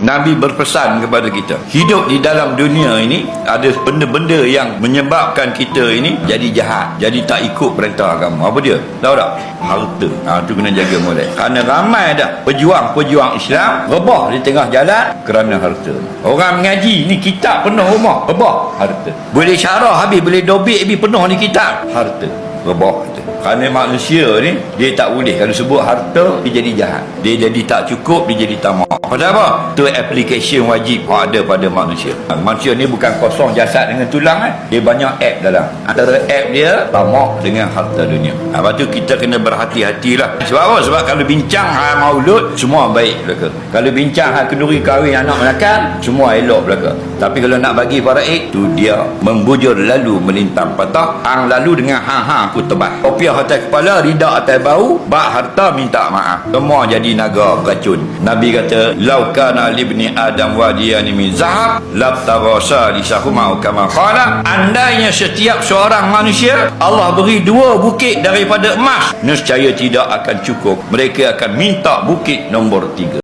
Nabi berpesan kepada kita, hidup di dalam dunia ini ada benda-benda yang menyebabkan kita ini jadi jahat, jadi tak ikut perintah agama. Apa dia? Tahu tak? Harta. Tu kena jaga molek. Kerana ramai dah pejuang-pejuang Islam rebah di tengah jalan kerana harta. Orang mengaji ni kitab penuh rumah, rebah harta. Boleh syarah habis, boleh dobit habis, penuh ni kitab, harta. Rebah itu. Kerana manusia ni dia tak boleh, kalau sebut harta dia jadi jahat, dia jadi tak cukup, dia jadi tamak. Pasal apa? Itu application wajib ada pada manusia. Manusia ni bukan kosong jasad dengan tulang, dia banyak app dalam. Antara app dia tamak dengan harta dunia. Lepas tu kita kena berhati-hatilah. Sebab apa? Sebab kalau bincang hal maulud semua baik belaka. Kalau bincang hal kenduri kahwin anak melakang semua elok belaka. Tapi kalau nak bagi faraid tu dia membujur lalu melintang patah, hang lalu dengan hang aku tebas. Kopiah atas kepala, ridak atas bau, bak harta minta maaf. Semua jadi naga beracun. Nabi kata, "Lau kana libni Adam wadiyani min zahab, labtarasa lisahuma kama qala." Andainya setiap seorang manusia Allah beri 2 bukit daripada emas, nescaya tidak akan cukup. Mereka akan minta bukit nombor 3.